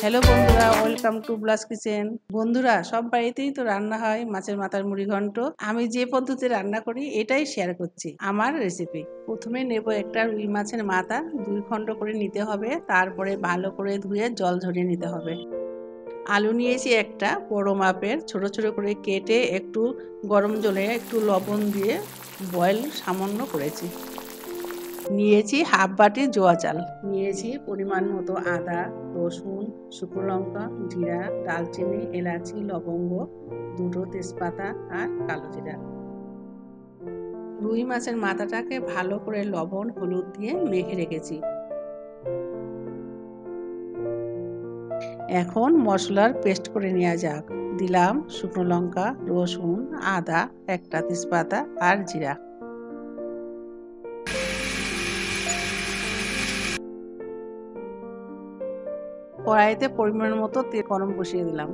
Hello বন্ধুরা, welcome to blush kitchen. বন্ধুরা, সব বাড়িতেই তো রান্না হয় মাছের মাথার মুড়ি ঘন্ট। আমি যে পদ্ধতি রান্না করি এটাই শেয়ার করছি, আমার রেসিপি। প্রথমে নেব একটা রুই মাছের মাথা, 2 খণ্ড করে নিতে হবে। তারপরে ভালো করে ধুয়ে জল ঝরিয়ে নিতে হবে। আলু নিয়েছি একটা বড় মাপের, ছোট ছোট করে কেটে একটু গরম জলে একটু লবণ দিয়ে বয়েল সামান্য করেছি। নিয়েছি হাফ বাটি জোয়া চাল, নিয়েছি পরিমাণ মতো আদা, রসুন, শুকনো লঙ্কা, জিরা, দালচিনি, এলাচি, লবঙ্গ, 2টো তেজপাতা আর কালো জিরা। রুই মাছের মাথাটাকে ভালো করে লবণ হলুদ দিয়ে মেখে রেখেছি। এখন মশলার পেস্ট করে নেওয়া যাক। দিলাম শুকনো লঙ্কা, রসুন, আদা, একটা তেজপাতা আর জিরা। কড়াইতে পরিমাণ মতো তেল গরম বসিয়ে দিলাম।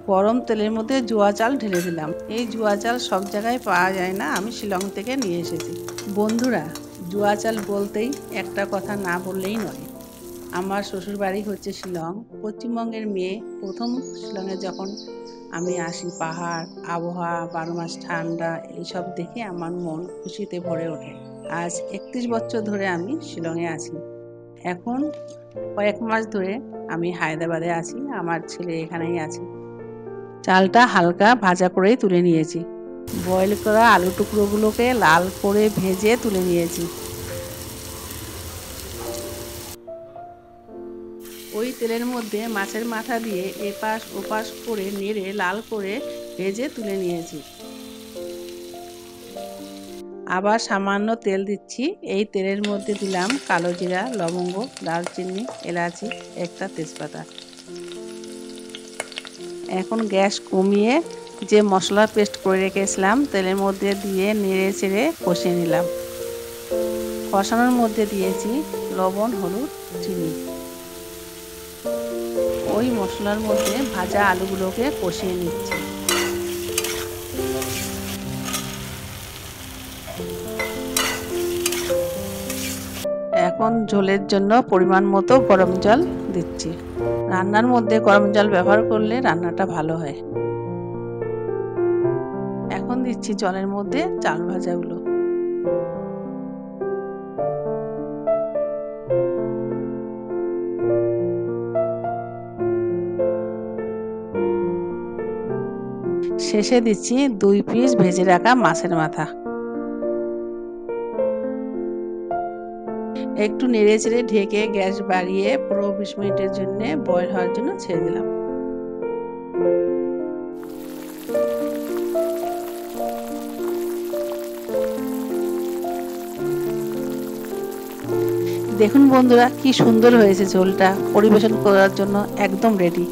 গরম তেলের মধ্যে জোয়া চাল ঢেলে দিলাম। এই জোয়া চাল সব জায়গায় পাওয়া যায় না, আমি শিলং থেকে নিয়ে এসেছি। বন্ধুরা, জোয়া চাল বলতেই একটা কথা না বললেই নয়। আমার শ্বশুর বাড়ি হচ্ছে শিলং, পশ্চিমবঙ্গের মেয়ে। প্রথম শিলংয়ে যখন আমি আসি, পাহাড়, আবহাওয়া, 12 মাস ঠান্ডা, এইসব দেখে আমার মন খুশিতে ভরে ওঠে। আজ 31 বছর ধরে আমি শিলংয়ে আছি। এখন কয়েক মাস ধরে আমি হায়দ্রাবাদে আছি, আমার ছেলে এখানেই আছে। চালটা হালকা ভাজা করেই তুলে নিয়েছি। বয়েল করা আলু টুকরোগুলোকে লাল করে ভেজে তুলে নিয়েছি। ওই তেলের মধ্যে মাছের মাথা দিয়ে এপাশ ওপাশ করে নেড়ে লাল করে ভেজে তুলে নিয়েছি। আবার সামান্য তেল দিচ্ছি। এই তেলের মধ্যে দিলাম কালো জিরা, লবঙ্গ, দারচিনি, এলাচি, একটা তেজপাতা। এখন গ্যাস কমিয়ে যে মশলা পেস্ট করে রেখেছিলাম তেলের মধ্যে দিয়ে নেড়ে চেড়ে কষিয়ে নিলাম। কষানোর মধ্যে দিয়েছি লবণ, হলুদ, চিনি। ওই মশলার মধ্যে ভাজা আলুগুলোকে কষিয়ে নিচ্ছি। এখন ঝোলের জন্য পরিমাণ মতো গরম জল দিচ্ছি। রান্নার মধ্যে গরম জল ব্যবহার করলে রান্নাটা ভালো হয়। এখন দিচ্ছি জলের মধ্যে চাল ভাজাগুলো। শেষে দিচ্ছি 2 পিস ভেজে রাখা মাছের মাথা। একটু নেড়ে চেড়ে ঢেকে গ্যাস বাড়িয়ে 15-20 মিনিটের জন্য বয়েল হওয়ার জন্য ছেড়ে দিলাম। দেখুন বন্ধুরা, কি সুন্দর হয়েছে ঝোলটা। পরিবেশন করার জন্য একদম রেডি।